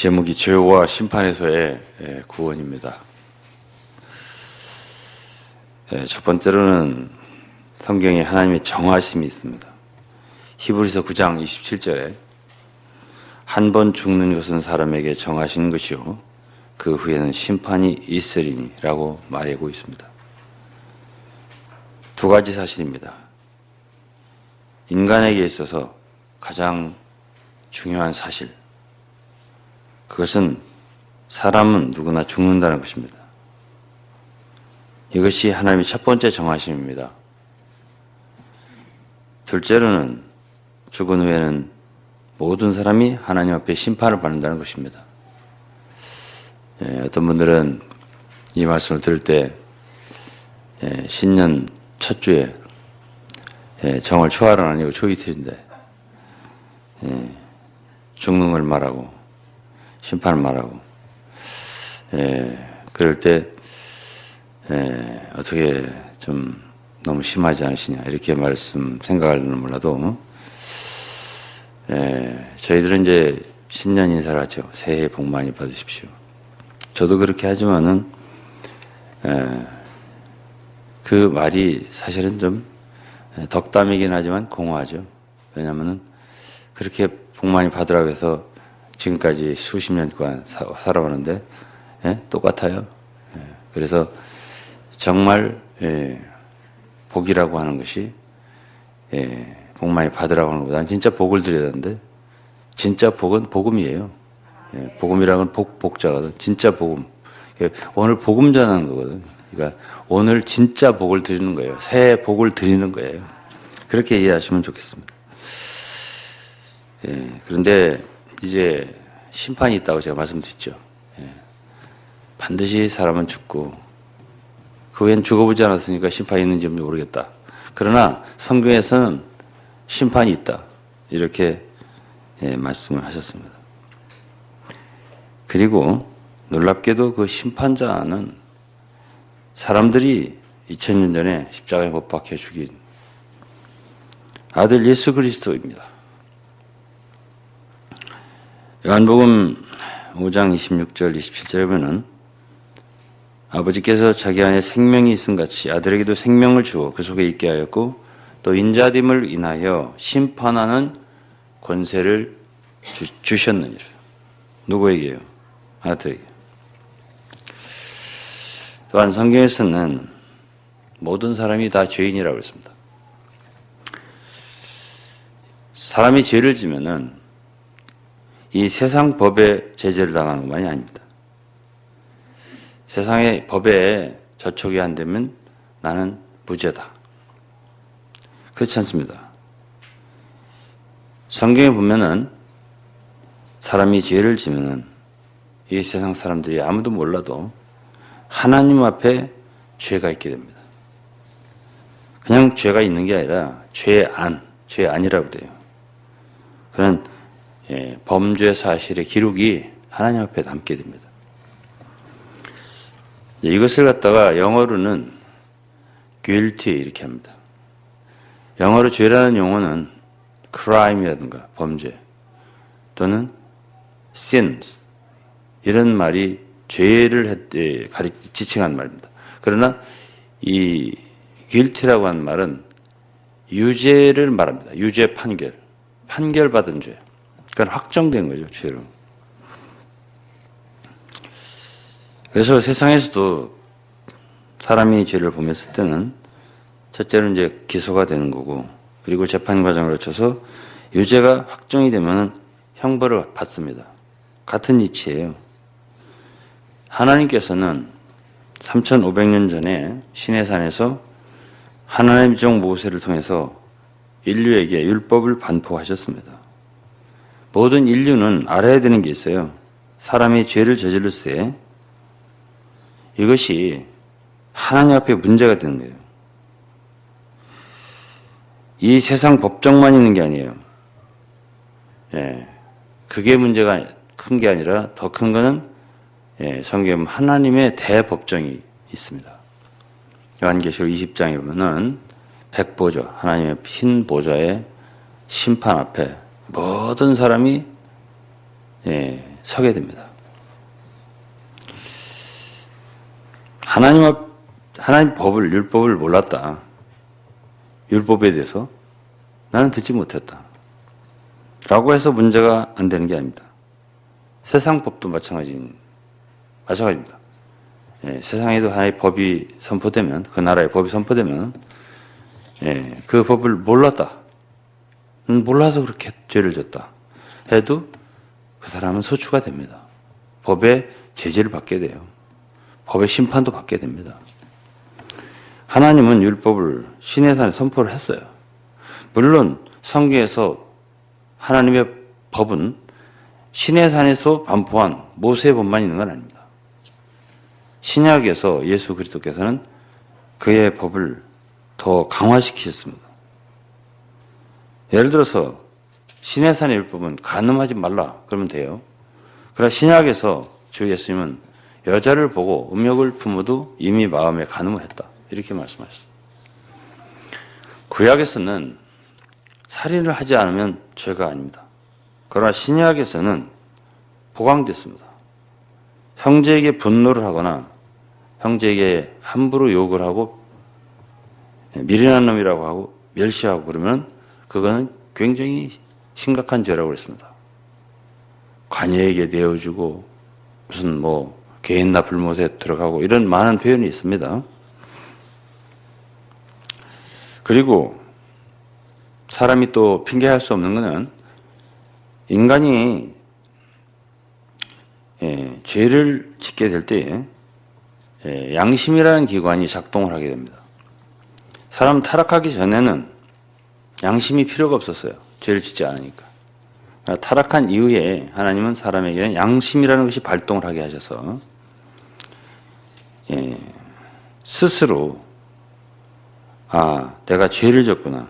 제목이 죄와 심판에서의 구원입니다. 첫 번째로는 성경에 하나님의 정하심이 있습니다. 히브리서 9장 27절에 한 번 죽는 것은 사람에게 정하신 것이요 그 후에는 심판이 있으리니 라고 말하고 있습니다. 두 가지 사실입니다. 인간에게 있어서 가장 중요한 사실, 그것은 사람은 누구나 죽는다는 것입니다. 이것이 하나님의 첫 번째 정하심입니다. 둘째로는 죽은 후에는 모든 사람이 하나님 앞에 심판을 받는다는 것입니다. 어떤 분들은 이 말씀을 들을 때 신년 첫 주에 정월 초하루는 아니고 초이틀인데 죽는 걸 말하고 심판을 말하고 그럴 때 어떻게 좀 너무 심하지 않으시냐 이렇게 생각하려는 몰라도 저희들은 이제 신년 인사를 하죠. 새해 복 많이 받으십시오. 저도 그렇게 하지만은 그 말이 사실은 좀 덕담이긴 하지만 공허하죠. 왜냐하면은 그렇게 복 많이 받으라고 해서 지금까지 수십 년 동안 살아오는데 똑같아요. 그래서 정말 복이라고 하는 것이 복 많이 받으라고 하는 것보다는 진짜 복을 드려야 되는데 진짜 복은 복음이에요. 복음이라는 건 복자거든. 진짜 복음. 오늘 복음 전하는 거거든. 그러니까 오늘 진짜 복을 드리는 거예요. 새해 복을 드리는 거예요. 그렇게 이해하시면 좋겠습니다. 그런데 이제 심판이 있다고 제가 말씀드렸죠. 반드시 사람은 죽고 그 후엔 죽어보지 않았으니까 심판이 있는지 모르겠다. 그러나 성경에서는 심판이 있다. 이렇게 말씀을 하셨습니다. 그리고 놀랍게도 그 심판자는 사람들이 2000년 전에 십자가에 못 박혀 죽인 아들 예수 그리스도입니다. 요한복음 5장 26절 27절에 보면 아버지께서 자기 안에 생명이 있음 같이 아들에게도 생명을 주어 그 속에 있게 하였고 또 인자됨을 인하여 심판하는 권세를 주셨느니라. 누구에게요? 아들에게. 또한 성경에서는 모든 사람이 다 죄인이라고 했습니다. 사람이 죄를 지면은 이 세상 법에 제재를 당하는 것만이 아닙니다. 세상의 법에 저촉이 안 되면 나는 무죄다. 그렇지 않습니다. 성경에 보면은 사람이 죄를 지면은 이 세상 사람들이 아무도 몰라도 하나님 앞에 죄가 있게 됩니다. 그냥 죄가 있는 게 아니라 죄안이라고 그래요. 그런 범죄 사실의 기록이 하나님 앞에 남게 됩니다. 이것을 갖다가 영어로는 guilty 이렇게 합니다. 영어로 죄라는 용어는 crime이라든가 범죄 또는 sins 이런 말이 죄를 지칭하는 말입니다. 그러나 이 guilty라고 하는 말은 유죄를 말합니다. 유죄 판결받은 죄. 그러니까 확정된 거죠, 죄로. 그래서 세상에서도 사람이 죄를 범했을 때는 첫째로 이제 기소가 되는 거고, 그리고 재판 과정을 거쳐서 유죄가 확정이 되면 형벌을 받습니다. 같은 이치예요. 하나님께서는 3500년 전에 시내산에서 하나님의 종 모세를 통해서 인류에게 율법을 반포하셨습니다. 모든 인류는 알아야 되는 게 있어요. 사람이 죄를 저질렀을 때 이것이 하나님 앞에 문제가 되는 거예요. 이 세상 법정만 있는 게 아니에요. 그게 문제가 큰 게 아니라 더 큰 거는 성경 하나님의 대법정이 있습니다. 요한계시록 20장에 보면은 백보좌, 하나님의 흰 보좌의 심판 앞에 모든 사람이 서게 됩니다. 하나님 법을, 율법을 몰랐다. 율법에 대해서 나는 듣지 못했다. 라고 해서 문제가 안 되는 게 아닙니다. 세상 법도 마찬가지입니다. 세상에도 하나의 법이 선포되면, 그 나라의 법이 선포되면, 그 법을 몰랐다. 몰라서 그렇게 죄를 졌다. 해도 그 사람은 소추가 됩니다. 법의 제재를 받게 돼요. 법의 심판도 받게 됩니다. 하나님은 율법을 시내산에 선포를 했어요. 물론 성경에서 하나님의 법은 시내산에서 반포한 모세의 법만 있는 건 아닙니다. 신약에서 예수 그리스도께서는 그의 법을 더 강화시키셨습니다. 예를 들어서 시내산의 율법은 간음하지 말라 그러면 돼요. 그러나 신약에서 주 예수님은 여자를 보고 음욕을 품어도 이미 마음에 간음을 했다. 이렇게 말씀하셨습니다. 구약에서는 살인을 하지 않으면 죄가 아닙니다. 그러나 신약에서는 보강됐습니다. 형제에게 분노를 하거나 형제에게 함부로 욕을 하고 미련한 놈이라고 하고 멸시하고 그러면 그거는 굉장히 심각한 죄라고 그랬습니다. 관여에게 내어주고 무슨 개인나 불못에 들어가고 이런 많은 표현이 있습니다. 그리고 사람이 또 핑계할 수 없는 것은 인간이 죄를 짓게 될 때에 양심이라는 기관이 작동을 하게 됩니다. 사람 타락하기 전에는 양심이 필요가 없었어요. 죄를 짓지 않으니까. 타락한 이후에 하나님은 사람에게는 양심이라는 것이 발동을 하게 하셔서 스스로 내가 죄를 졌구나.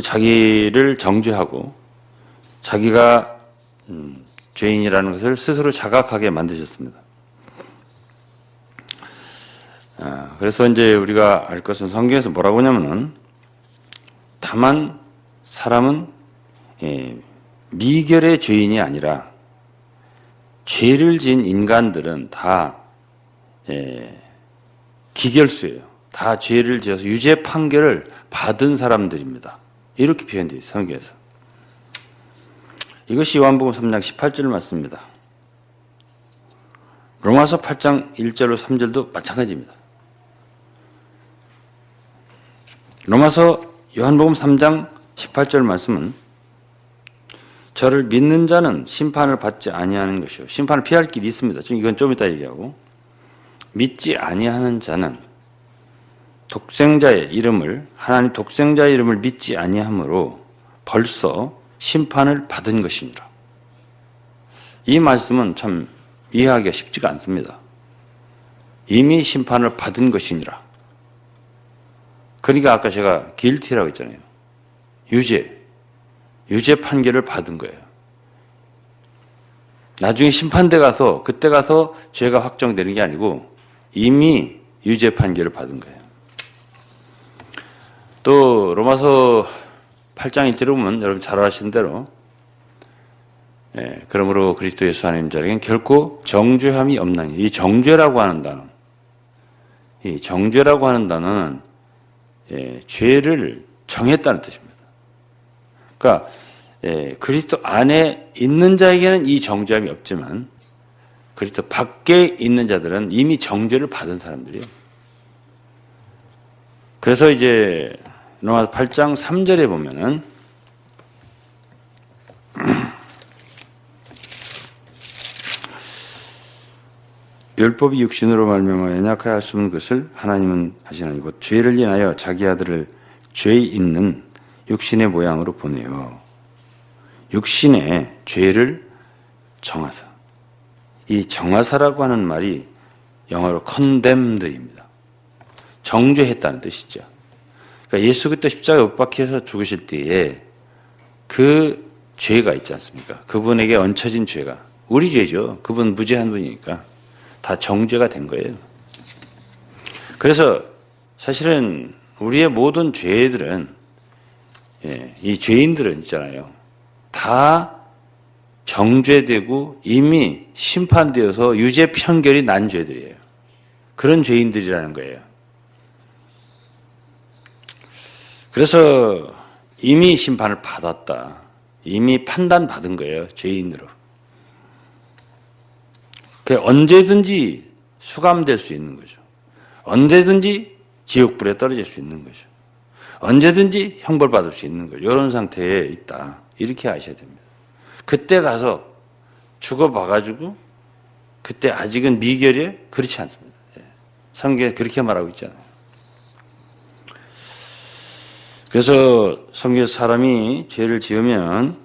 자기를 정죄하고 자기가 죄인이라는 것을 스스로 자각하게 만드셨습니다. 그래서 이제 우리가 알 것은 성경에서 뭐라고 하냐면은 다만 사람은 미결의 죄인이 아니라 죄를 지은 인간들은 다 기결수예요. 다 죄를 지어서 유죄 판결을 받은 사람들입니다. 이렇게 표현되어 있어요. 성경에서. 이것이 요한복음 3장 18절 말씀입니다. 로마서 8장 1절로 3절도 마찬가지입니다. 요한복음 3장 18절 말씀은 저를 믿는 자는 심판을 받지 아니하는 것이요. 심판을 피할 길이 있습니다. 이건 좀 이따 얘기하고 믿지 아니하는 자는 하나님 독생자의 이름을 믿지 아니하므로 벌써 심판을 받은 것이니라. 이 말씀은 참 이해하기가 쉽지가 않습니다. 이미 심판을 받은 것이니라. 그러니까 아까 제가 guilty라고 했잖아요. 유죄 판결을 받은 거예요. 나중에 심판대 가서 그때 가서 죄가 확정되는 게 아니고 이미 유죄 판결을 받은 거예요. 또 로마서 8장 1절에 보면 여러분 잘 아시는 대로 그러므로 그리스도 예수 하나님 자에게는 결코 정죄함이 없나니 이 정죄라고 하는 단어는 죄를 정했다는 뜻입니다. 그러니까 그리스도 안에 있는 자에게는 이 정죄함이 없지만 그리스도 밖에 있는 자들은 이미 정죄를 받은 사람들이에요. 그래서 이제 로마서 8장 3절에 보면은 율법이 육신으로 말미암아 연약하여 할 수 없는 것을 하나님은 하시나니 곧 죄를 인하여 자기 아들을 죄 있는 육신의 모양으로 보내요. 육신의 죄를 정하사. 이 정하사라고 하는 말이 영어로 condemned입니다. 정죄했다는 뜻이죠. 그러니까 예수 그리스도 십자가에 못 박혀서 죽으실 때에 그 죄가 있지 않습니까? 그분에게 얹혀진 죄가 우리 죄죠. 그분 무죄한 분이니까 다 정죄가 된 거예요. 그래서 사실은 우리의 모든 죄들은 이 죄인들은 있잖아요. 다 정죄되고 이미 심판되어서 유죄 판결이 난 죄들이에요. 그런 죄인들이라는 거예요. 그래서 이미 심판을 받았다. 이미 판단받은 거예요. 죄인으로. 언제든지 수감될 수 있는 거죠. 언제든지 지옥불에 떨어질 수 있는 거죠. 언제든지 형벌받을 수 있는 거죠. 이런 상태에 있다. 이렇게 아셔야 됩니다. 그때 가서 죽어봐가지고 그때 아직은 미결에 그렇지 않습니다. 성경에 그렇게 말하고 있잖아요. 그래서 성경에 사람이 죄를 지으면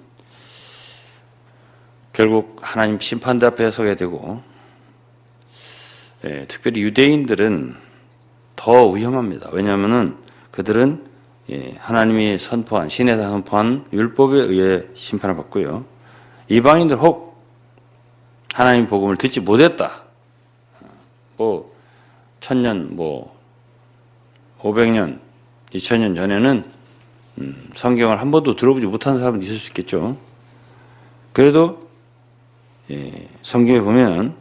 결국 하나님 심판대 앞에 서게 되고, 특별히 유대인들은 더 위험합니다. 왜냐하면은 그들은 하나님이 선포한, 신에서 선포한 율법에 의해 심판을 받고요. 이방인들 혹 하나님 복음을 듣지 못했다. 1000년, 500년, 2000년 전에는 성경을 한 번도 들어보지 못한 사람은 있을 수 있겠죠. 그래도 성경에 보면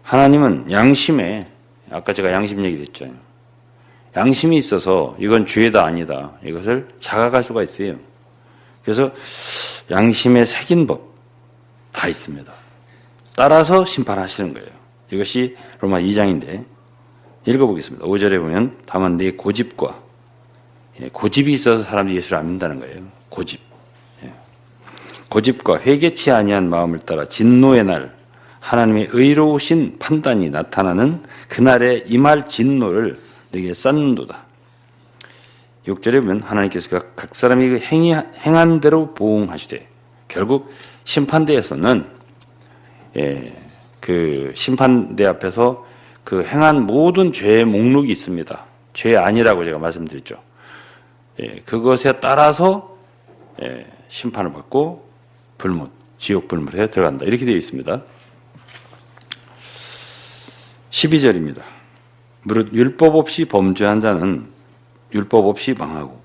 하나님은 양심에, 아까 제가 양심 얘기했잖아요. 양심이 있어서 이건 죄다 아니다. 이것을 자각할 수가 있어요. 그래서 양심에 새긴 법 다 있습니다. 따라서 심판하시는 거예요. 이것이 로마 2장인데 읽어보겠습니다. 5절에 보면 다만 내 고집과, 고집이 있어서 사람들이 예수를 안 믿는다는 거예요. 고집. 고집과 회개치 아니한 마음을 따라 진노의 날 하나님의 의로우신 판단이 나타나는 그날에 임할 진노를 너에게 쌓는도다. 6절에 보면 하나님께서 각 사람이 행한 대로 보응하시되, 결국 심판대에서는 그 심판대 앞에서 그 행한 모든 죄의 목록이 있습니다. 죄 아니라고 제가 말씀드렸죠. 그것에 따라서 심판을 받고 불못, 지옥 불못에 들어간다. 이렇게 되어 있습니다. 12절입니다. 무릇 율법 없이 범죄한 자는 율법 없이 망하고,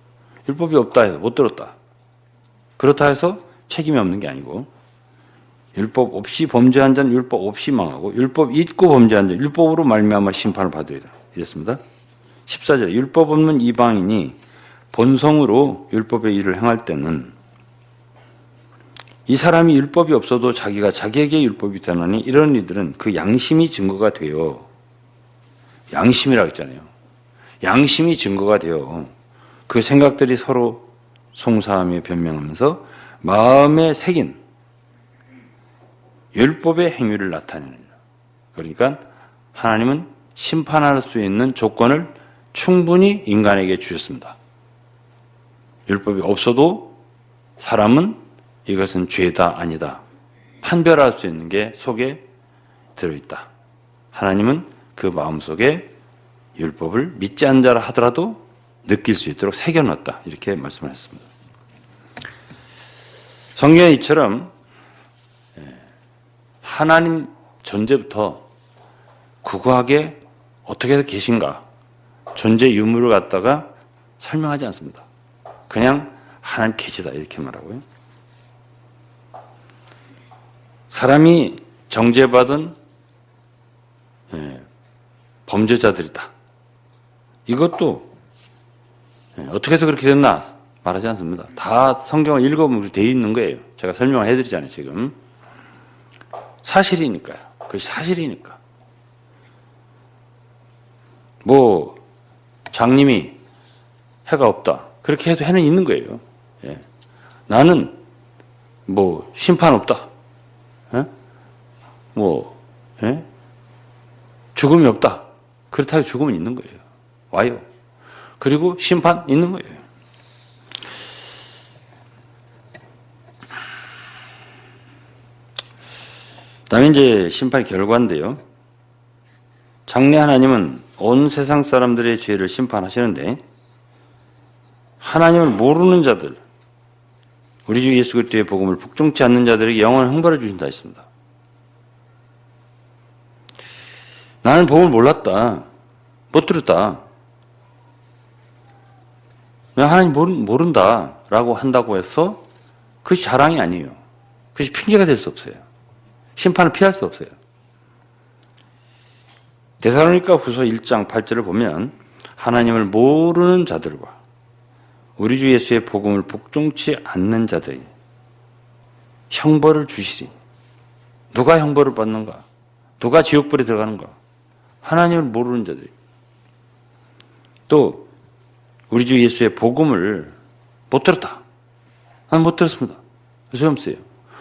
율법이 없다 해서 못 들었다. 그렇다 해서 책임이 없는 게 아니고, 율법 없이 범죄한 자는 율법 없이 망하고, 율법 있고 범죄한 자는 율법으로 말미암아 심판을 받으리라. 이랬습니다. 14절에 율법 없는 이방인이 본성으로 율법의 일을 행할 때는 이 사람이 율법이 없어도 자기가 자기에게 율법이 되나니 이런 이들은 그 양심이 증거가 되어, 양심이라고 했잖아요. 양심이 증거가 되어 그 생각들이 서로 송사하며 변명하면서 마음에 새긴 율법의 행위를 나타내는, 그러니까 하나님은 심판할 수 있는 조건을 충분히 인간에게 주셨습니다. 율법이 없어도 사람은 이것은 죄다 아니다 판별할 수 있는 게 속에 들어있다. 하나님은 그 마음속에 율법을 믿지 않는 자라 하더라도 느낄 수 있도록 새겨놨다. 이렇게 말씀을 했습니다. 성경에 이처럼 하나님 전제부터 구구하게 어떻게 해서 계신가, 존재 유무를 갖다가 설명하지 않습니다. 그냥 하나님 계시다 이렇게 말하고요. 사람이 정죄받은 범죄자들이다. 이것도 어떻게 해서 그렇게 됐나 말하지 않습니다. 다 성경을 읽어보면 되어 있는 거예요. 제가 설명을 해드리잖아요, 지금. 사실이니까요. 그것이 사실이니까. 장님이 해가 없다. 그렇게 해도 해는 있는 거예요. 나는 심판 없다. 죽음이 없다. 그렇다고 죽음은 있는 거예요. 와요. 그리고 심판 있는 거예요. 다음에 이제 심판의 결과인데요. 장래 하나님은 온 세상 사람들의 죄를 심판하시는데, 하나님을 모르는 자들, 우리 주 예수 그리스도의 복음을 복종치 않는 자들에게 영원한 형벌을 주신다 했습니다. 나는 복음을 몰랐다. 못 들었다. 하나님 모른다라고 한다고 해서 그것이 자랑이 아니에요. 그것이 핑계가 될 수 없어요. 심판을 피할 수 없어요. 데살로니가 후서 1장 8절을 보면 하나님을 모르는 자들과 우리 주 예수의 복음을 복종치 않는 자들이 형벌을 주시리. 누가 형벌을 받는가? 누가 지옥불에 들어가는가? 하나님을 모르는 자들이. 또 우리 주 예수의 복음을 못 들었다. 난 못 들었습니다. 소용없어요.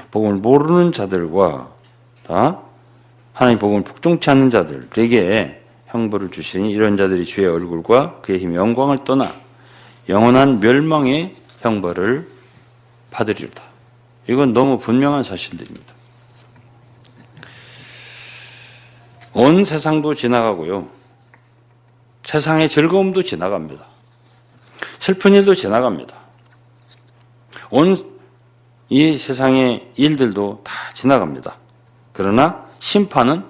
복음을 모르는 자들과 다 하나님 복음을 복종치 않는 자들에게 형벌을 주시니 이런 자들이 주의 얼굴과 그의 힘의 영광을 떠나 영원한 멸망의 형벌을 받으리로다. 이건 너무 분명한 사실들입니다. 온 세상도 지나가고요. 세상의 즐거움도 지나갑니다. 슬픈 일도 지나갑니다. 온 이 세상의 일들도 다 지나갑니다. 그러나 심판은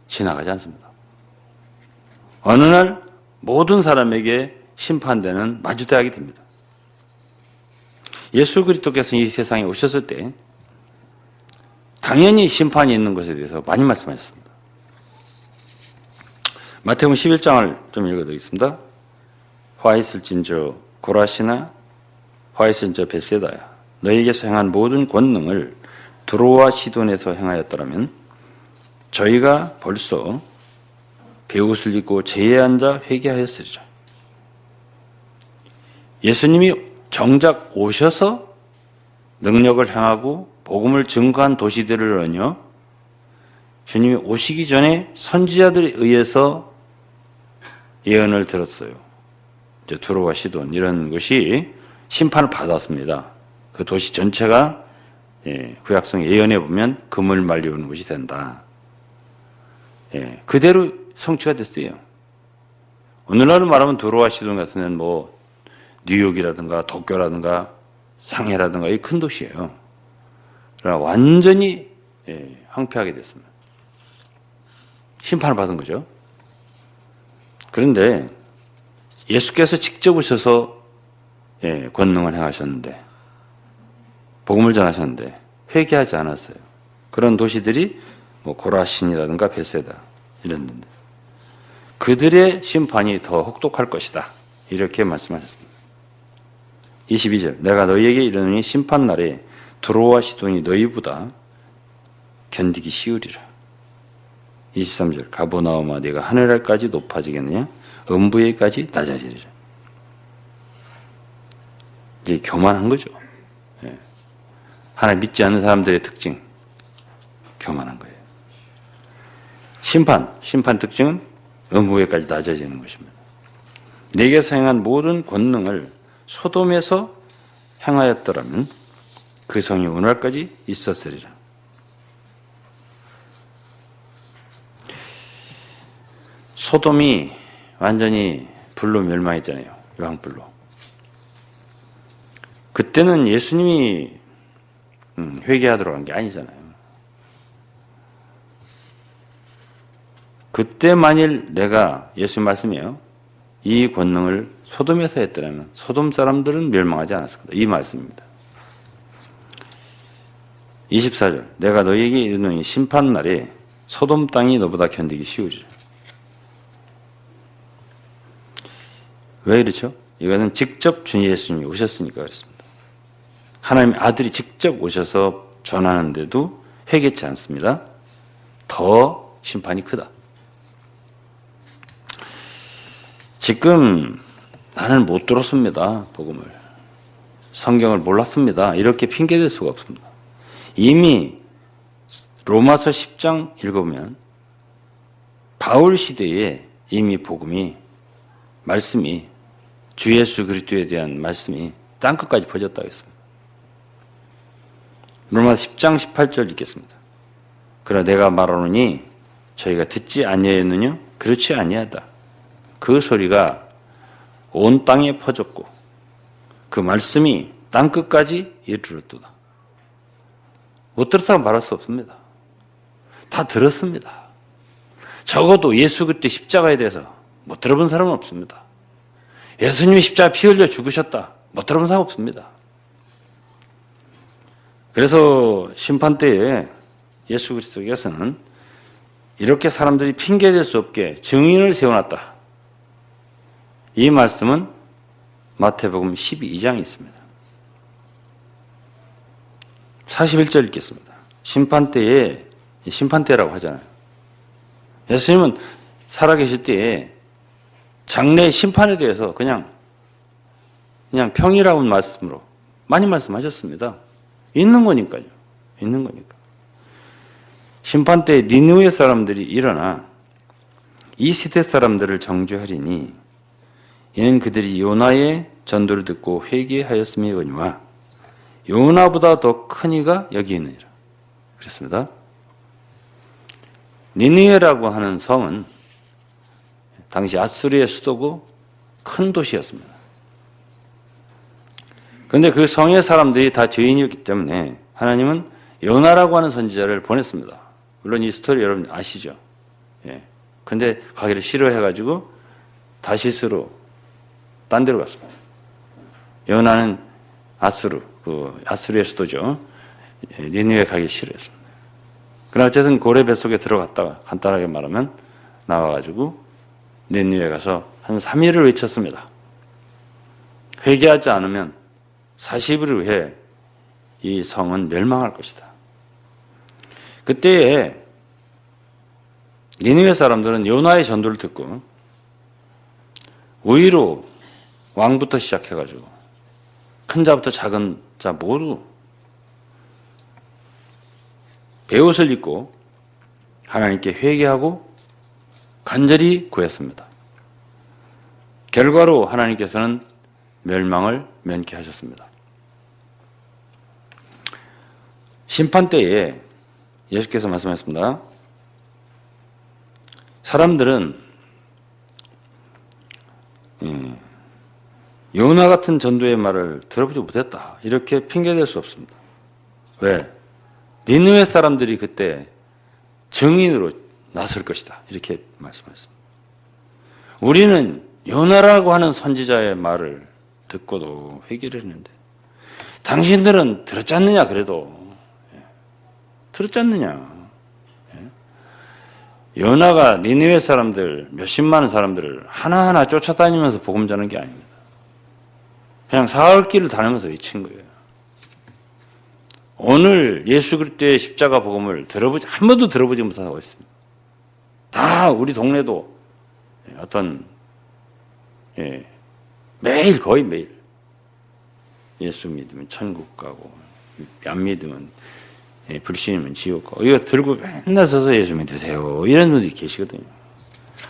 지나가지 않습니다. 어느 날 모든 사람에게 심판되는 마주대하게 됩니다. 예수 그리스도께서 이 세상에 오셨을 때 당연히 심판이 있는 것에 대해서 많이 말씀하셨습니다. 마태복음 11장을 좀 읽어드리겠습니다. 화 있을진저 고라시나 화 있을진저 벳세다야 너희에게서 행한 모든 권능을 두로와 시돈에서 행하였더라면 저희가 벌써 베옷을 입고 제에 앉아 회개하였으리라. 예수님이 정작 오셔서 능력을 행하고 복음을 증거한 도시들을요, 주님이 오시기 전에 선지자들에 의해서 예언을 들었어요. 이제 두로와 시돈 이런 것이 심판을 받았습니다. 그 도시 전체가 구약성 예언에 보면 금을 말려오는 곳이 된다. 그대로 성취가 됐어요. 오늘날로 말하면 두로와 시돈 같은 데는 뭐 뉴욕이라든가 도쿄라든가 상해라든가 이 큰 도시예요. 그러나 완전히 황폐하게 됐습니다. 심판을 받은 거죠. 그런데 예수께서 직접 오셔서 권능을 행하셨는데 복음을 전하셨는데 회개하지 않았어요. 그런 도시들이 뭐 고라신이라든가 벳세다 이런 데인데 그들의 심판이 더 혹독할 것이다. 이렇게 말씀하셨습니다. 22절 내가 너희에게 이르노니 심판날에 두로와 시돈이 너희보다 견디기 쉬우리라. 23절 가버나움아 네가 하늘에까지 높아지겠느냐 음부에까지 낮아지리라. 이게 교만한 거죠. 하나님 믿지 않는 사람들의 특징 교만한 거예요. 심판 특징은 음부에까지 낮아지는 것입니다. 내게서 행한 모든 권능을 소돔에서 행하였더라면 그 성이 오늘까지 있었으리라. 소돔이 완전히 불로 멸망했잖아요. 유황불로. 그때는 예수님이 회개하도록 한 게 아니잖아요. 그때 만일 내가 예수님 말씀이에요. 이 권능을 소돔에서 했더라면 소돔 사람들은 멸망하지 않았을 거다. 이 말씀입니다. 24절 내가 너희에게 이르노니 심판날에 소돔 땅이 너보다 견디기 쉬우리라. 왜 그렇죠? 이거는 직접 주 예수님이 오셨으니까 그렇습니다. 하나님의 아들이 직접 오셔서 전하는데도 회개치 않습니다. 더 심판이 크다. 지금 나는 못 들었습니다. 복음을. 성경을 몰랐습니다. 이렇게 핑계댈 수가 없습니다. 이미 로마서 10장 읽어보면 바울 시대에 이미 복음이 말씀이 주 예수 그리스도에 대한 말씀이 땅끝까지 퍼졌다고 했습니다. 로마서 10장 18절 읽겠습니다. 그러나 내가 말하노니 저희가 듣지 아니하였느냐? 그렇지 아니하다. 그 소리가 온 땅에 퍼졌고 그 말씀이 땅끝까지 이르렀도다. 못 들었다고 말할 수 없습니다. 다 들었습니다. 적어도 예수 그리스도 십자가에 대해서 못 들어본 사람은 없습니다. 예수님이 십자가 피 흘려 죽으셨다. 못 들어본 사람 없습니다. 그래서 심판 때에 예수 그리스도께서는 이렇게 사람들이 핑계댈 수 없게 증인을 세워놨다. 이 말씀은 마태복음 12장에 있습니다. 41절 읽겠습니다. 심판 때라고 하잖아요. 예수님은 살아계실 때에 장래의 심판에 대해서 그냥 평이라는 말씀으로 많이 말씀하셨습니다. 있는 거니까요. 있는 거니까. 심판 때 니느웨 사람들이 일어나 이 세대 사람들을 정죄하리니 이는 그들이 요나의 전도를 듣고 회개하였음이거니와 요나보다 더 큰 이가 여기 있느니라. 그렇습니다. 니느웨라고 하는 성은 당시 아수르의 수도고 큰 도시였습니다. 그런데 그 성의 사람들이 다 죄인이었기 때문에 하나님은 요나라고 하는 선지자를 보냈습니다. 물론 이 스토리 여러분 아시죠? 예. 근데 가기를 싫어해가지고 다시스로 딴 데로 갔습니다. 요나는 아수르의 수도죠. 니느웨 가기 싫어했습니다. 그러나 어쨌든 고래 뱃속에 들어갔다가 간단하게 말하면 나와가지고 니느웨 가서 한 3일을 외쳤습니다. 회개하지 않으면 40일 후에 이 성은 멸망할 것이다. 그때에 니느웨 사람들은 요나의 전도를 듣고 우위로 왕부터 시작해가지고 큰 자부터 작은 자 모두 베옷을 입고 하나님께 회개하고 간절히 구했습니다. 결과로 하나님께서는 멸망을 면케하셨습니다. 심판 때에 예수께서 말씀하셨습니다. 사람들은 요나 같은 전도의 말을 들어보지 못했다. 이렇게 핑계댈 수 없습니다. 왜? 니느웨 사람들이 그때 증인으로 나설 것이다. 이렇게 말씀하셨습니다. 우리는 요나라고 하는 선지자의 말을 듣고도 회개를 했는데 당신들은 들었지 않느냐 그래도. 들었지 않느냐. 요나가 니느웨 사람들 몇십만 사람들을 하나하나 쫓아다니면서 복음 전하는 게 아닙니다. 그냥 사흘길을 다니면서 외친 거예요. 오늘 예수 그리스도의 십자가 복음을 한 번도 들어보지 못하고 있습니다. 다 우리 동네도 어떤 매일 거의 매일 예수 믿으면 천국 가고 안 믿으면 불신이면 지옥 가고 이거 들고 맨날 서서 예수 믿으세요 이런 분들이 계시거든요.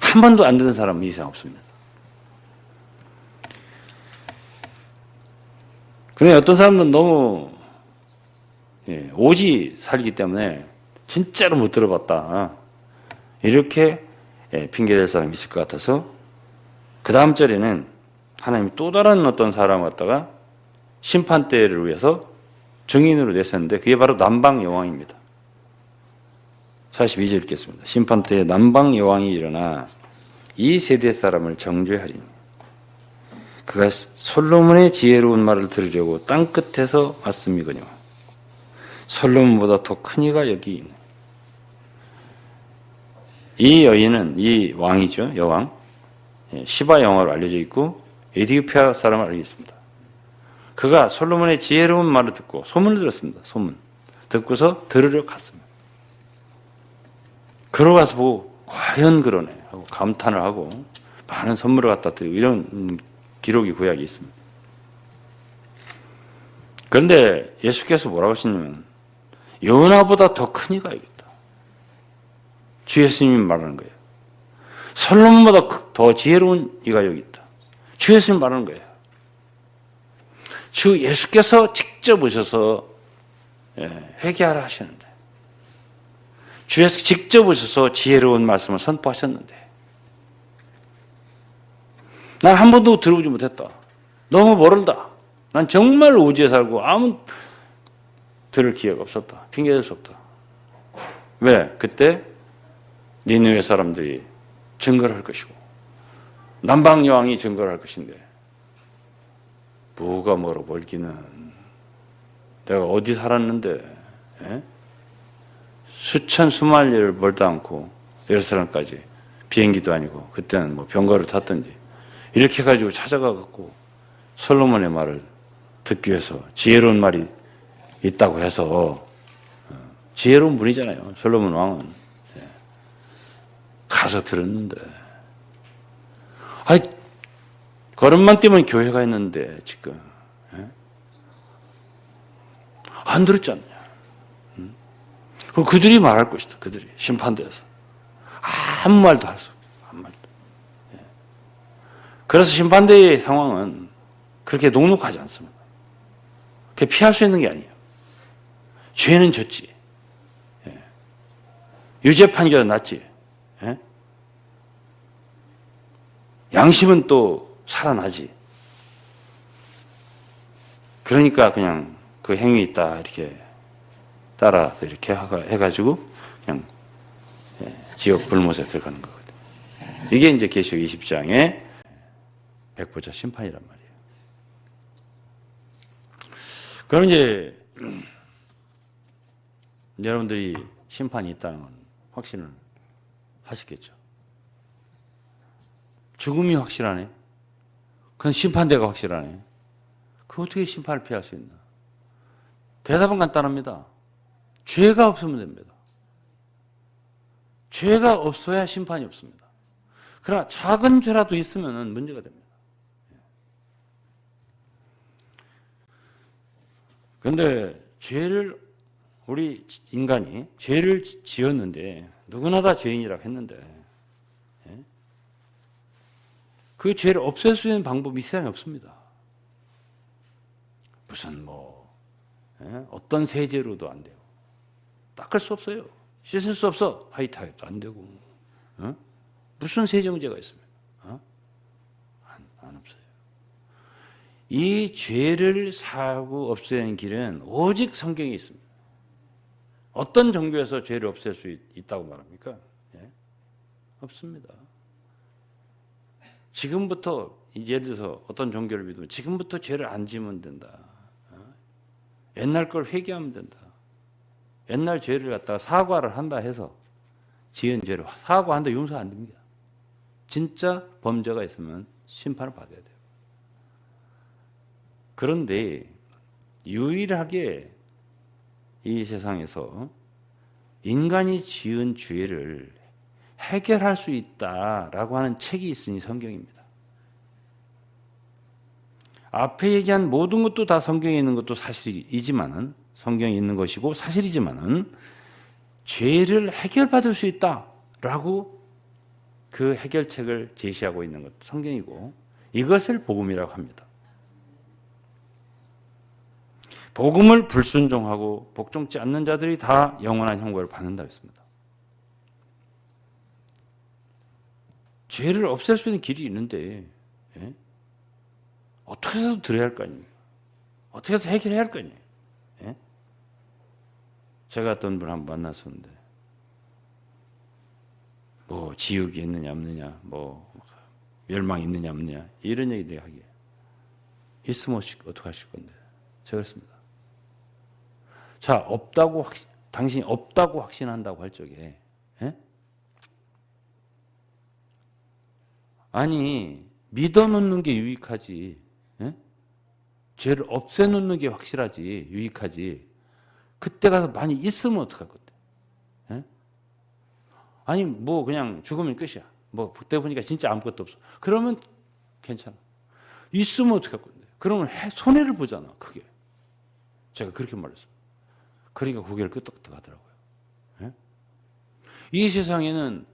한 번도 안 듣는 사람은 이상 없습니다. 그런데 어떤 사람은 너무 오지 살기 때문에 진짜로 못 들어봤다 이렇게 핑계댈 사람이 있을 것 같아서 그 다음 절에는 하나님이 또 다른 어떤 사람 갖다가 심판 때를 위해서 증인으로 내셨는데 그게 바로 남방 여왕입니다. 42절 읽겠습니다. 심판 때에 남방 여왕이 일어나 이 세대 사람을 정죄하리니 그가 솔로몬의 지혜로운 말을 들으려고 땅 끝에서 왔음이거니와 솔로몬보다 더 큰 이가 여기 있네. 이 여인은 이 왕이죠. 여왕 시바 여왕으로 알려져 있고 에티오피아 사람을 알고 있습니다. 그가 솔로몬의 지혜로운 말을 듣고 소문을 들었습니다. 소문 듣고서 들으러 갔습니다. 그러고 가서 보고 과연 그러네 하고 감탄을 하고 많은 선물을 갖다 드리고 이런 기록이 구약에 있습니다. 그런데 예수께서 뭐라고 하시냐면 요나보다 더 큰 이가 여기 있다. 주 예수님이 말하는 거예요. 솔로몬보다 더 지혜로운 이가 여기 있다. 주 예수님이 말하는 거예요. 주 예수께서 직접 오셔서 회개하라 하시는데 주 예수 직접 오셔서 지혜로운 말씀을 선포하셨는데 난 한 번도 들어보지 못했다. 너무 멀다. 난 정말 우주에 살고 아무 들을 기회가 없었다. 핑계댈 수 없다. 왜? 그때 니느웨 사람들이 증거를 할 것이고 남방 여왕이 증거를 할 것인데 뭐가 멀기는 내가 어디 살았는데, 예? 수천 수만리를 멀다 않고 예루살렘까지 비행기도 아니고 그때는 뭐 병거를 탔던지 이렇게 해가지고 찾아가 갖고 솔로몬의 말을 듣기 위해서 지혜로운 말이 있다고 해서 지혜로운 분이잖아요. 솔로몬 왕은. 예. 가서 들었는데 아이 걸음만 뛰면 교회가 있는데 지금 예? 안 들었지 않냐. 그럼 그들이 말할 것이다. 그들이 심판대에서 아무 말도 할 수 없어. 아무 말도. 예. 그래서 심판대의 상황은 그렇게 녹록하지 않습니다. 그게 피할 수 있는 게 아니에요. 죄는 졌지. 예. 유죄 판결은 났지. 예? 양심은 또 살아나지. 그러니까 그냥 그 행위 있다 이렇게 따라서 이렇게 해가지고 그냥 지옥 불못에 들어가는 거거든요. 이게 이제 계시록 20장의 백보자 심판이란 말이에요. 그럼 이제 여러분들이 심판이 있다는 건 확신을 하시겠죠. 죽음이 확실하네. 그건 심판대가 확실하네. 그 어떻게 심판을 피할 수 있나? 대답은 간단합니다. 죄가 없으면 됩니다. 죄가 없어야 심판이 없습니다. 그러나 작은 죄라도 있으면 문제가 됩니다. 그런데 죄를 우리 인간이 죄를 지었는데 누구나 다 죄인이라고 했는데 그 죄를 없앨 수 있는 방법이 이 세상에 없습니다. 무슨 어떤 세제로도 안 돼요. 닦을 수 없어요. 씻을 수 없어. 화이트하게도 안 되고. 무슨 세정제가 있습니까? 안 없어요. 이 죄를 사고 없애는 길은 오직 성경에 있습니다. 어떤 종교에서 죄를 없앨 수 있다고 말합니까? 예? 없습니다. 지금부터 예를 들어서 어떤 종교를 믿으면 지금부터 죄를 안 지으면 된다. 옛날 걸 회개하면 된다. 옛날 죄를 갖다가 사과를 한다 해서 지은 죄를 사과한다 용서 안 됩니다. 진짜 범죄가 있으면 심판을 받아야 돼요. 그런데 유일하게 이 세상에서 인간이 지은 죄를 해결할 수 있다라고 하는 책이 있으니 성경입니다. 앞에 얘기한 모든 것도 다 성경에 있는 것도 사실이지만은 성경에 있는 것이고 사실이지만은 죄를 해결받을 수 있다라고 그 해결책을 제시하고 있는 것도 성경이고 이것을 복음이라고 합니다. 복음을 불순종하고 복종치 않는 자들이 다 영원한 형벌을 받는다고 했습니다. 죄를 없앨 수 있는 길이 있는데 예? 어떻게 해서 들어야 할 거 아닙니까? 어떻게 해서 해결해야 할 거 아니에요? 예? 제가 어떤 분 한 번 만났었는데 지옥이 있느냐 없느냐 멸망이 있느냐 없느냐 이런 얘기 내가 하기에 있으면 어떻게 하실 건데 제가 그랬습니다. 자, 당신이 없다고 확신한다고 할 적에 예? 아니 믿어놓는 게 유익하지 예? 죄를 없애놓는 게 확실하지 유익하지 그때 가서 많이 있으면 어떡할 건데 예? 아니 그냥 죽으면 끝이야 그때 보니까 진짜 아무것도 없어 그러면 괜찮아 있으면 어떡할 건데 그러면 손해를 보잖아 크게 제가 그렇게 말했어요. 그러니까 고개를 끄덕끄덕 하더라고요. 예? 이 세상에는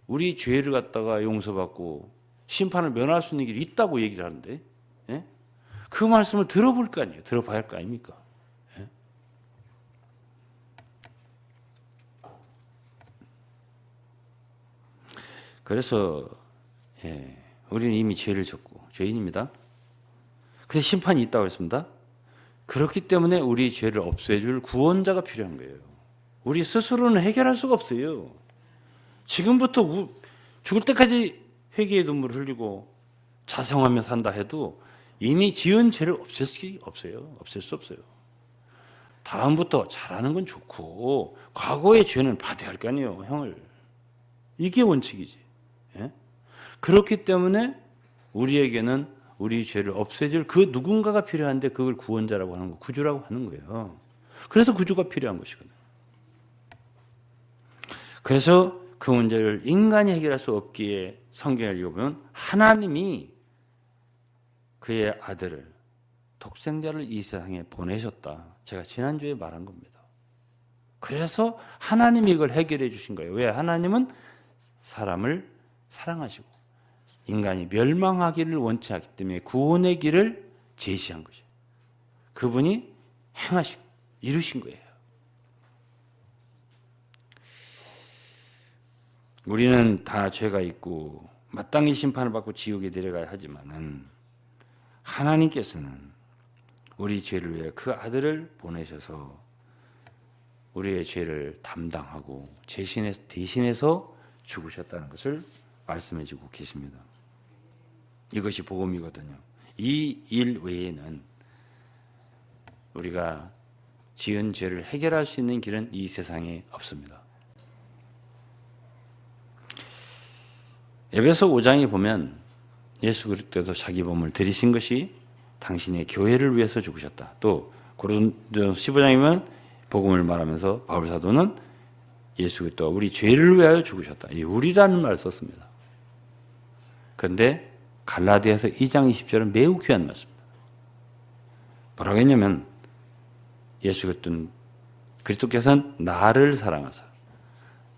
우리 죄를 갖다가 용서받고 심판을 면할 수 있는 길이 있다고 얘기를 하는데 예? 그 말씀을 들어볼 거 아니에요. 들어봐야 할 거 아닙니까? 예? 그래서 우리는 이미 죄를 졌고 죄인입니다. 근데 심판이 있다고 했습니다. 그렇기 때문에 우리 죄를 없애줄 구원자가 필요한 거예요. 우리 스스로는 해결할 수가 없어요. 지금부터 죽을 때까지 회개의 눈물을 흘리고 자성하며 산다 해도 이미 지은 죄를 없앨 수 없어요. 없앨 수 없어요. 다음부터 잘하는 건 좋고 과거의 죄는 받아야 할 거 아니에요, 형을. 이게 원칙이지. 예? 그렇기 때문에 우리에게는 우리 죄를 없애줄 그 누군가가 필요한데 그걸 구원자라고 하는 거, 구주라고 하는 거예요. 그래서 구주가 필요한 것이거든요. 그래서 그 문제를 인간이 해결할 수 없기에 성경을 읽어보면 하나님이 그의 아들을, 독생자를 이 세상에 보내셨다. 제가 지난주에 말한 겁니다. 그래서 하나님이 이걸 해결해 주신 거예요. 왜? 하나님은 사람을 사랑하시고 인간이 멸망하기를 원치 않기 때문에 구원의 길을 제시한 것이에요. 그분이 행하시고 이루신 거예요. 우리는 다 죄가 있고 마땅히 심판을 받고 지옥에 내려가야 하지만은 하나님께서는 우리 죄를 위해 그 아들을 보내셔서 우리의 죄를 담당하고 대신해서 죽으셨다는 것을 말씀해 주고 계십니다. 이것이 복음이거든요. 이 일 외에는 우리가 지은 죄를 해결할 수 있는 길은 이 세상에 없습니다. 에베소 5장에 보면 예수 그리스도께서 자기 몸을 들이신 것이 당신의 교회를 위해서 죽으셨다. 또 고린도서 15장이면 복음을 말하면서 바울 사도는 예수 그리스도가 우리 죄를 위하여 죽으셨다. 이 우리라는 말을 썼습니다. 그런데 갈라디아서 2장 20절은 매우 귀한 말씀입니다. 뭐라고 했냐면 예수 그리스도께서는 나를 사랑하사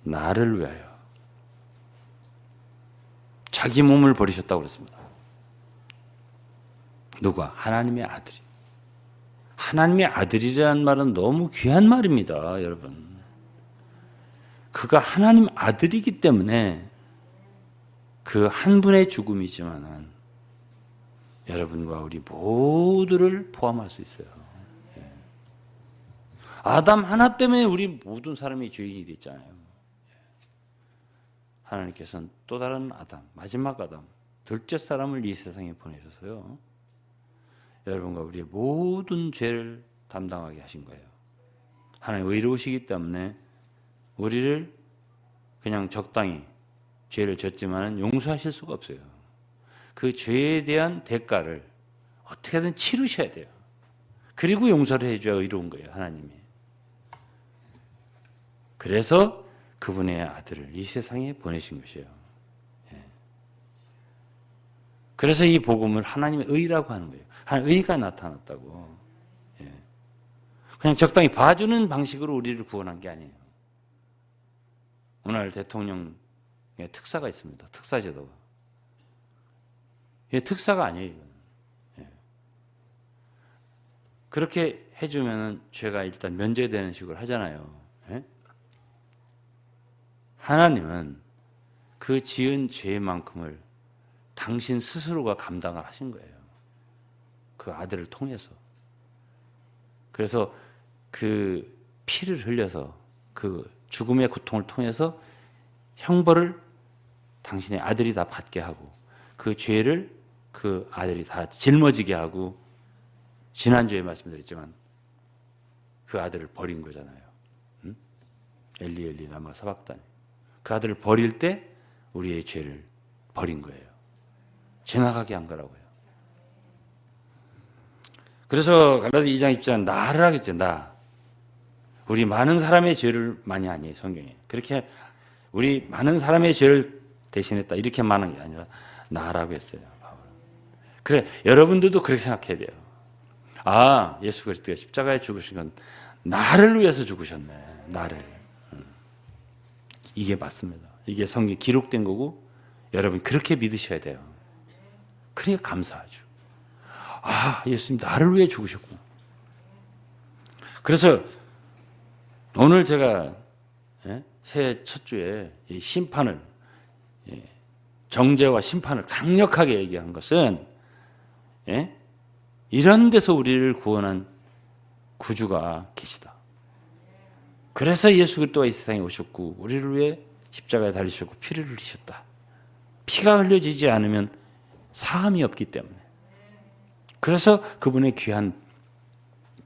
나를 위하여 자기 몸을 버리셨다고 그랬습니다. 누가? 하나님의 아들이. 하나님의 아들이라는 말은 너무 귀한 말입니다, 여러분. 그가 하나님 아들이기 때문에 그 한 분의 죽음이지만 여러분과 우리 모두를 포함할 수 있어요. 예. 아담 하나 때문에 우리 모든 사람이 죄인이 됐잖아요. 하나님께서는 또 다른 아담, 마지막 아담, 둘째 사람을 이 세상에 보내셔서요. 여러분과 우리의 모든 죄를 담당하게 하신 거예요. 하나님 의로우시기 때문에 우리를 그냥 적당히 죄를 졌지만 용서하실 수가 없어요. 그 죄에 대한 대가를 어떻게든 치르셔야 돼요. 그리고 용서를 해줘야 의로운 거예요, 하나님이. 그래서 그분의 아들을 이 세상에 보내신 것이에요. 예. 그래서 이 복음을 하나님의 의라고 하는 거예요. 하나님의 의가 나타났다고. 예. 그냥 적당히 봐주는 방식으로 우리를 구원한 게 아니에요. 오늘 대통령의 특사가 있습니다. 특사제도가. 이게 특사가 아니에요. 예. 그렇게 해주면 죄가 일단 면제되는 식으로 하잖아요. 예? 하나님은 그 지은 죄만큼을 당신 스스로가 감당을 하신 거예요. 그 아들을 통해서. 그래서 그 피를 흘려서 그 죽음의 고통을 통해서 형벌을 당신의 아들이 다 받게 하고 그 죄를 그 아들이 다 짊어지게 하고 지난주에 말씀드렸지만 그 아들을 버린 거잖아요. 응? 엘리 엘리 라마 사박다니. 그 아들을 버릴 때 우리의 죄를 버린 거예요. 지나가게 한 거라고요. 그래서 갈라디 2장 10절 나를 하겠지, 나. 우리 많은 사람의 죄를 많이 아니에요, 성경에. 그렇게 우리 많은 사람의 죄를 대신했다 이렇게 말하는 게 아니라 나라고 했어요. 그래, 여러분들도 그렇게 생각해야 돼요. 아, 예수 그리스도가 십자가에 죽으신 건 나를 위해서 죽으셨네. 나를. 이게 맞습니다. 이게 성경에 기록된 거고 여러분 그렇게 믿으셔야 돼요. 그러니까 감사하죠. 아, 예수님 나를 위해 죽으셨구나. 그래서 오늘 제가 새해 첫 주에 이 심판을, 정죄와 심판을 강력하게 얘기한 것은 이런 데서 우리를 구원한 구주가 계시다. 그래서 예수 그리스도가 이 세상에 오셨고 우리를 위해 십자가에 달리셨고 피를 흘리셨다. 피가 흘려지지 않으면 사함이 없기 때문에. 그래서 그분의 귀한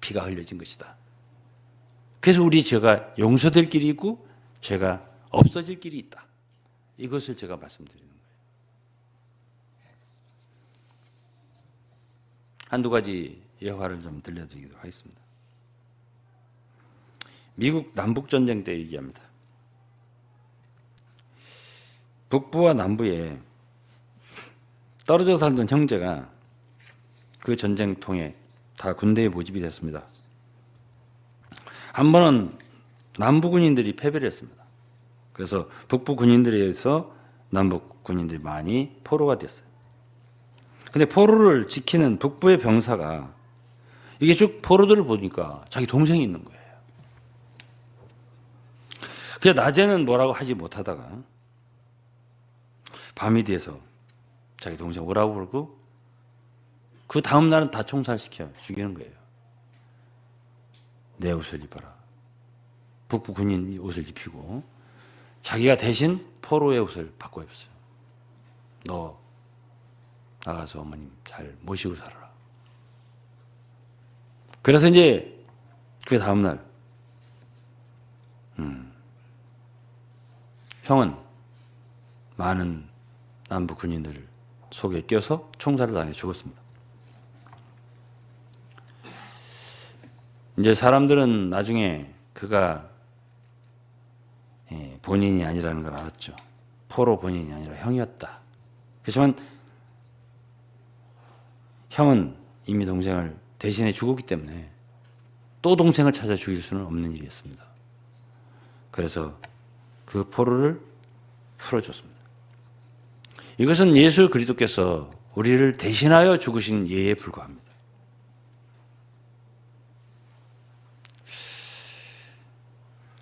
피가 흘려진 것이다. 그래서 우리 죄가 용서될 길이 있고 죄가 없어질 길이 있다. 이것을 제가 말씀드리는 거예요. 한두 가지 예화를 좀 들려드리기도 하겠습니다. 미국 남북전쟁 때 얘기합니다. 북부와 남부에 떨어져 살던 형제가 그 전쟁통에 다 군대에 모집이 됐습니다. 한 번은 남부 군인들이 패배를 했습니다. 그래서 북부 군인들에 의해서 남북 군인들이 많이 포로가 됐어요. 근데 포로를 지키는 북부의 병사가 이게 쭉 포로들을 보니까 자기 동생이 있는 거예요. 그래서 낮에는 뭐라고 하지 못하다가 밤이 돼서 자기 동생 오라고 부르고 그 다음 날은 다 총살시켜 죽이는 거예요. 내 옷을 입어라. 북부 군인 옷을 입히고 자기가 대신 포로의 옷을 바꿔 입었어요. 너 나가서 어머님 잘 모시고 살아라. 그래서 이제 그 다음 날 형은 많은 남부 군인들 속에 껴서 총살을 당해 죽었습니다. 이제 사람들은 나중에 그가 본인이 아니라는 걸 알았죠. 포로 본인이 아니라 형이었다. 그렇지만 형은 이미 동생을 대신해 죽었기 때문에 또 동생을 찾아 죽일 수는 없는 일이었습니다. 그래서 그 포로를 풀어줬습니다. 이것은 예수 그리스도께서 우리를 대신하여 죽으신 예에 불과합니다.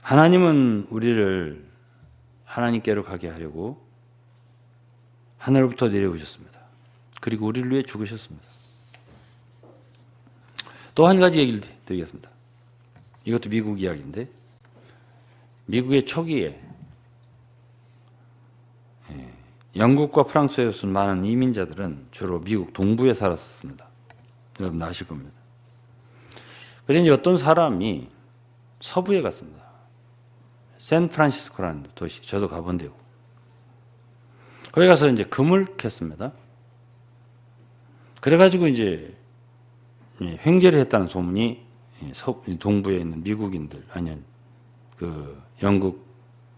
하나님은 우리를 하나님께로 가게 하려고 하늘로부터 내려오셨습니다. 그리고 우리를 위해 죽으셨습니다. 또 한 가지 얘기를 드리겠습니다. 이것도 미국 이야기인데 미국의 초기에 영국과 프랑스에 온 많은 이민자들은 주로 미국 동부에 살았습니다. 여러분 아실 겁니다. 그런데 어떤 사람이 서부에 갔습니다. 샌프란시스코라는 도시, 저도 가본 데고. 거기 가서 이제 금을 캤습니다. 그래가지고 이제 횡재를 했다는 소문이 동부에 있는 미국인들, 아니, 그 영국,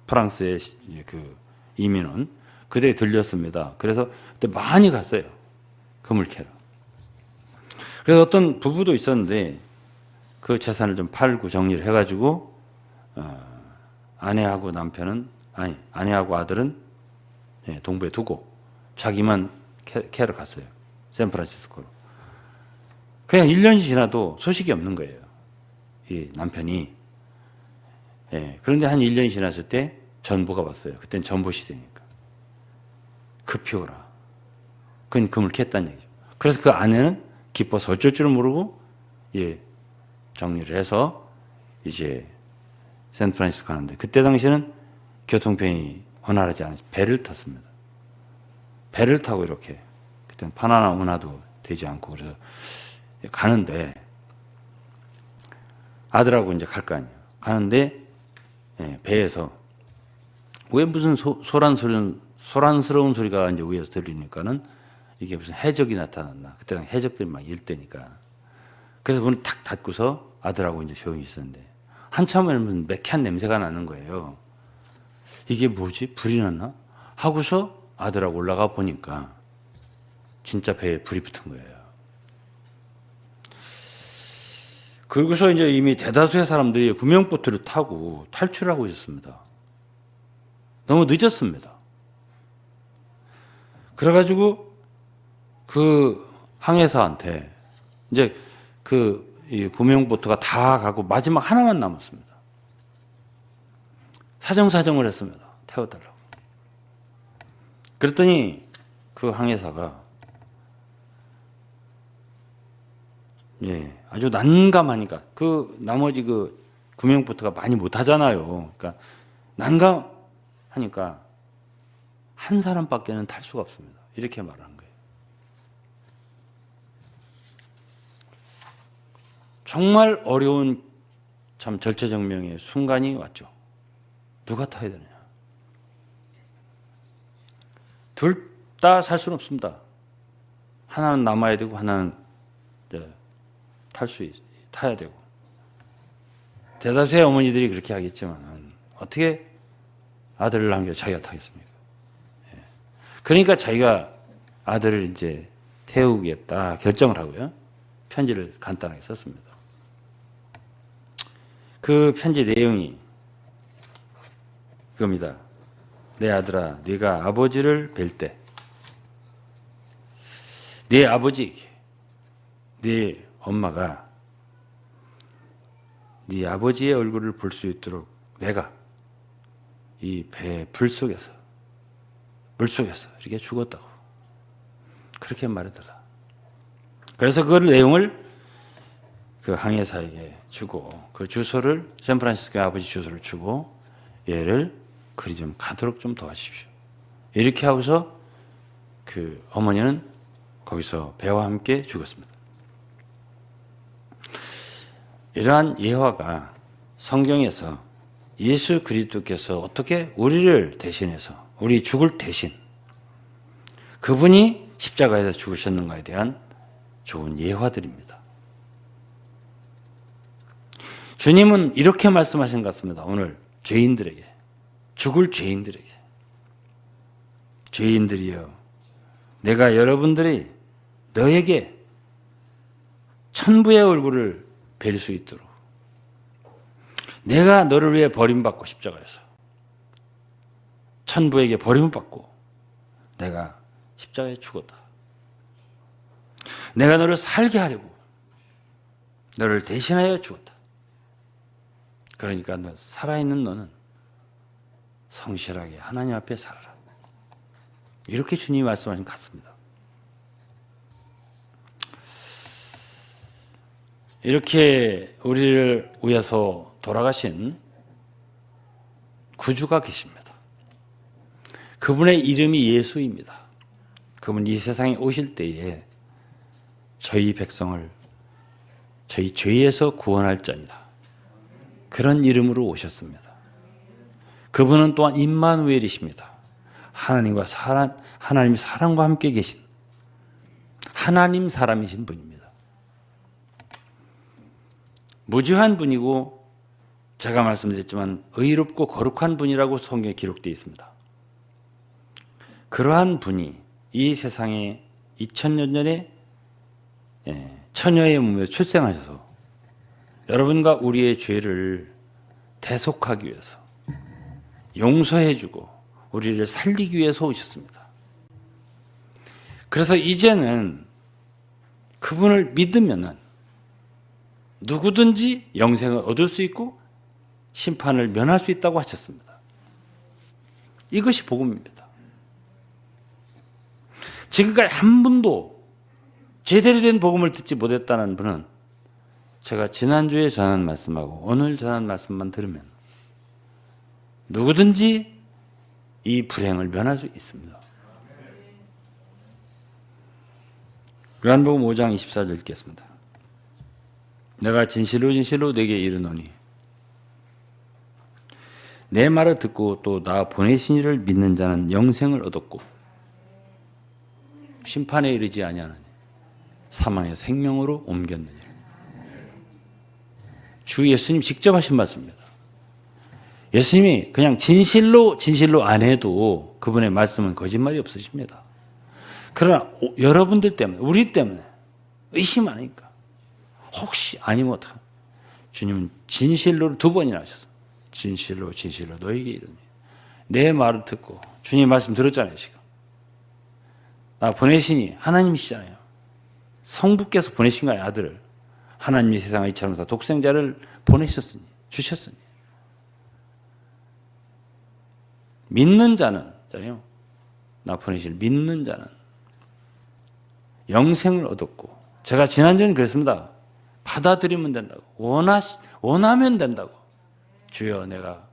프랑스의 그 이민은 그들이 들렸습니다. 그래서 그때 많이 갔어요. 금을 캐러. 그래서 어떤 부부도 있었는데 그 재산을 좀 팔고 정리를 해가지고 아내하고 남편은 아내하고 아들은 동부에 두고 자기만 캐러 갔어요. 샌프란시스코로. 그냥 1년이 지나도 소식이 없는 거예요. 이 남편이. 그런데 한 1년이 지났을 때 전보가 왔어요. 그땐 전보 시대니까. 급히 오라. 그건 금을 캤다는 얘기죠. 그래서 그 아내는 기뻐서 어쩔 줄을 모르고 정리를 해서 이제 샌프란시스코 가는데 그때 당시에는 교통편이 원활하지 않아서 배를 탔습니다. 배를 타고 이렇게 그때는 파나나 운하도 되지 않고 그래서 가는데 아들하고 이제 갈 거 아니에요. 가는데 배에서 왜 무슨 소란스러운 소리가 이제 위에서 들리니까는 이게 무슨 해적이 나타났나. 그때는 해적들이 막 일대니까. 그래서 문을 탁 닫고서 아들하고 이제 조용히 있었는데 한참을 무슨 매캐한 냄새가 나는 거예요. 이게 뭐지? 불이 났나? 하고서 아들하고 올라가 보니까 진짜 배에 불이 붙은 거예요. 그리고서 이제 이미 대다수의 사람들이 구명보트를 타고 탈출하고 있었습니다. 너무 늦었습니다. 그래가지고 그 항해사한테 이제 이 구명보트가 다 가고 마지막 하나만 남았습니다. 사정사정을 했습니다. 태워달라고. 그랬더니 그 항해사가 아주 난감하니까 그 나머지 그 구명보트가 많이 못하잖아요. 그러니까 난감하니까 한 사람밖에는 탈 수가 없습니다. 이렇게 말하는 거예요. 정말 어려운 참 절체절명의 순간이 왔죠. 누가 타야 되느냐? 둘 다 살 수는 없습니다. 하나는 남아야 되고 하나는 타야 되고. 대다수의 어머니들이 그렇게 하겠지만 어떻게 아들을 남겨 자기가 타겠습니까? 그러니까 자기가 아들을 이제 태우겠다 결정을 하고요. 편지를 간단하게 썼습니다. 그 편지 내용이 그겁니다. 내 아들아, 네가 아버지를 뵐 때, 네 아버지, 네 엄마가 네 아버지의 얼굴을 볼 수 있도록 내가 이 배 불 속에서, 물 속에서 이렇게 죽었다고. 그렇게 말하더라. 그래서 그 내용을 그 항해사에게 주고 그 주소를 샌프란시스코의 아버지 주소를 주고 얘를 그리 좀 가도록 좀 도와주십시오. 이렇게 하고서 그 어머니는 거기서 배와 함께 죽었습니다. 이러한 예화가 성경에서 예수 그리스도께서 어떻게 우리를 대신해서 우리 죽을 대신 그분이 십자가에서 죽으셨는가에 대한 좋은 예화들입니다. 주님은 이렇게 말씀하신 것 같습니다. 오늘 죄인들에게, 죽을 죄인들에게, 죄인들이여, 내가 여러분들이 너에게 천부의 얼굴을 뵐 수 있도록 내가 너를 위해 버림받고 십자가에서 천부에게 버림을 받고 내가 십자가에 죽었다. 내가 너를 살게 하려고 너를 대신하여 죽었다. 그러니까 너 살아있는 너는 성실하게 하나님 앞에 살아라. 이렇게 주님이 말씀하신 것 같습니다. 이렇게 우리를 위해서 돌아가신 구주가 계십니다. 그분의 이름이 예수입니다. 그분이 이 세상에 오실 때에 저희 백성을 저희 죄에서 구원할 자입니다. 그런 이름으로 오셨습니다. 그분은 또한 임마누엘이십니다. 하나님의 사랑과 함께 계신 하나님 사람이신 분입니다. 무죄한 분이고 제가 말씀드렸지만 의롭고 거룩한 분이라고 성경에 기록되어 있습니다. 그러한 분이 이 세상에 2000년 전에 처녀의 몸에 출생하셔서 여러분과 우리의 죄를 대속하기 위해서 용서해주고 우리를 살리기 위해서 오셨습니다. 그래서 이제는 그분을 믿으면은 누구든지 영생을 얻을 수 있고 심판을 면할 수 있다고 하셨습니다. 이것이 복음입니다. 지금까지 한 분도 제대로 된 복음을 듣지 못했다는 분은 제가 지난주에 전한 말씀하고 오늘 전한 말씀만 들으면 누구든지 이 불행을 면할 수 있습니다. 요한복음 5장 24절 읽겠습니다. 내가 진실로 진실로 네게 이르노니 내 말을 듣고 또 나 보내신 이를 믿는 자는 영생을 얻었고 심판에 이르지 아니하느니 사망의 생명으로 옮겼느니라. 주 예수님 직접 하신 말씀입니다. 예수님이 그냥 진실로 안 해도 그분의 말씀은 거짓말이 없으십니다. 그러나 여러분들 때문에 우리 때문에 의심 안 하니까 혹시 아니면 어떡하? 주님은 진실로 2번이나 하셨습니다. 진실로 너에게 이르니 내 말을 듣고 주님 말씀 들었잖아요. 지금 나 보내시니 하나님이시잖아요. 성부께서 보내신 거예요. 아들을. 하나님이 세상을 이처럼 독생자를 보내셨으니 주셨으니 믿는 자는 나 보내실 믿는 자는 영생을 얻었고 제가 지난주에 그랬습니다. 받아들이면 된다고 원하면 된다고 주여 내가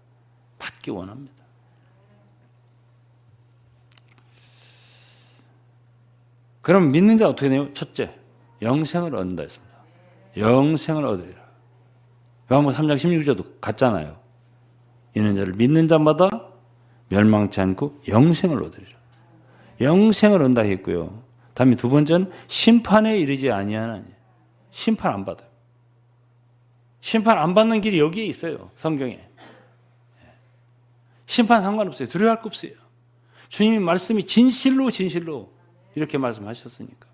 받기 원합니다. 그럼 믿는 자 어떻게 돼요? 첫째, 영생을 얻는다 했습니다. 영생을 얻으리라. 요한복음 3장 16절도 같잖아요. 이는 자를 믿는 자마다 멸망치 않고 영생을 얻으리라. 영생을 얻는다 했고요. 다음에 두 번째는 심판에 이르지 아니하나니. 심판 안 받아요. 심판 안 받는 길이 여기에 있어요. 성경에. 심판 상관없어요. 두려워할 거 없어요. 주님의 말씀이 진실로 이렇게 말씀하셨으니까.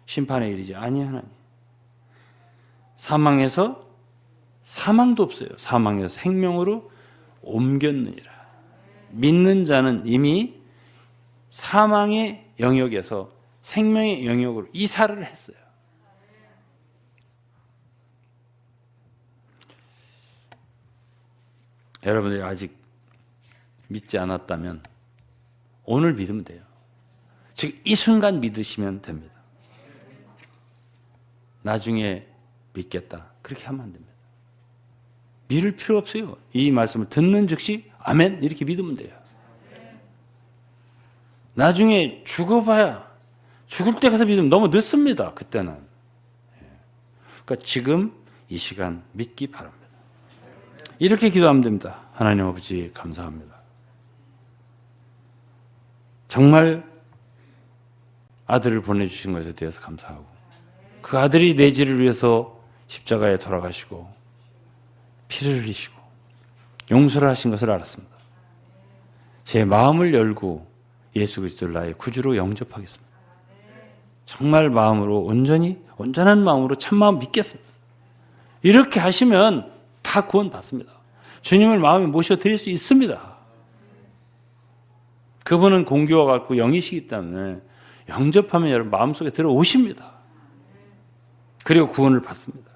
심판에 이르지 아니하나니. 사망에서 사망도 없어요. 사망에서 생명으로 옮겼느니라. 믿는 자는 이미 사망의 영역에서 생명의 영역으로 이사를 했어요. 여러분들이 아직 믿지 않았다면 오늘 믿으면 돼요. 지금 이 순간 믿으시면 됩니다. 나중에 믿겠다. 그렇게 하면 안 됩니다. 미룰 필요 없어요. 이 말씀을 듣는 즉시 아멘 이렇게 믿으면 돼요. 나중에 죽어봐야 죽을 때 가서 믿으면 너무 늦습니다. 그때는. 그러니까 지금 이 시간 믿기 바랍니다. 이렇게 기도하면 됩니다. 하나님 아버지 감사합니다. 정말 아들을 보내주신 것에 대해서 감사하고 그 아들이 내 죄를 위해서 십자가에 돌아가시고 피를 흘리시고 용서를 하신 것을 알았습니다. 제 마음을 열고 예수 그리스도를 나의 구주로 영접하겠습니다. 정말 마음으로 온전한 마음으로 참마음 믿겠습니다. 이렇게 하시면 다 구원 받습니다. 주님을 마음에 모셔드릴 수 있습니다. 그분은 공교와 같고 영이시기 때문에 영접하면 여러분 마음속에 들어오십니다. 그리고 구원을 받습니다.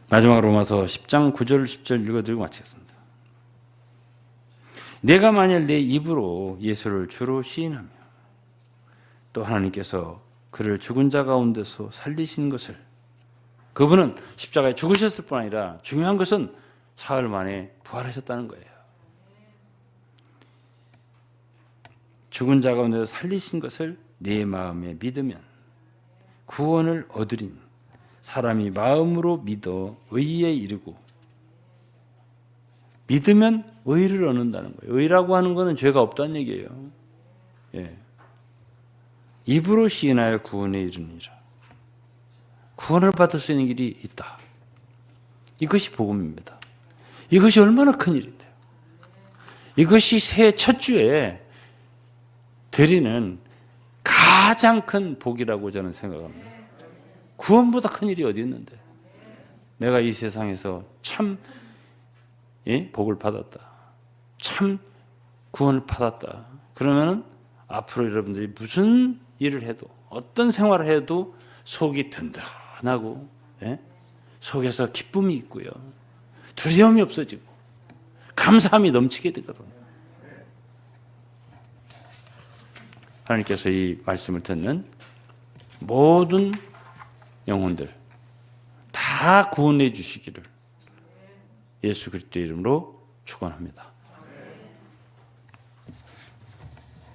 마지막으로 로마서 10장 9절 10절 읽어드리고 마치겠습니다. 내가 만일 내 입으로 예수를 주로 시인하며 또 하나님께서 그를 죽은 자 가운데서 살리신 것을 그분은 십자가에 죽으셨을 뿐 아니라 중요한 것은 사흘 만에 부활하셨다는 거예요. 죽은 자 가운데서 살리신 것을 내 마음에 믿으면 구원을 얻으리니 사람이 마음으로 믿어 의에 이르고 믿으면 의를 얻는다는 거예요. 의라고 하는 것은 죄가 없다는 얘기예요. 예. 입으로 시인하여 구원에 이르니라. 구원을 받을 수 있는 길이 있다. 이것이 복음입니다. 이것이 얼마나 큰 일인데요. 이것이 새해 첫 주에 드리는 가장 큰 복이라고 저는 생각합니다. 구원보다 큰 일이 어디 있는데. 내가 이 세상에서 참 복을 받았다. 참 구원을 받았다. 그러면은 앞으로 여러분들이 무슨 일을 해도 어떤 생활을 해도 속이 든든하고 속에서 기쁨이 있고요. 두려움이 없어지고 감사함이 넘치게 되거든요. 하나님께서 이 말씀을 듣는 모든 영혼들 다 구원해 주시기를 예수 그리스도의 이름으로 축원합니다.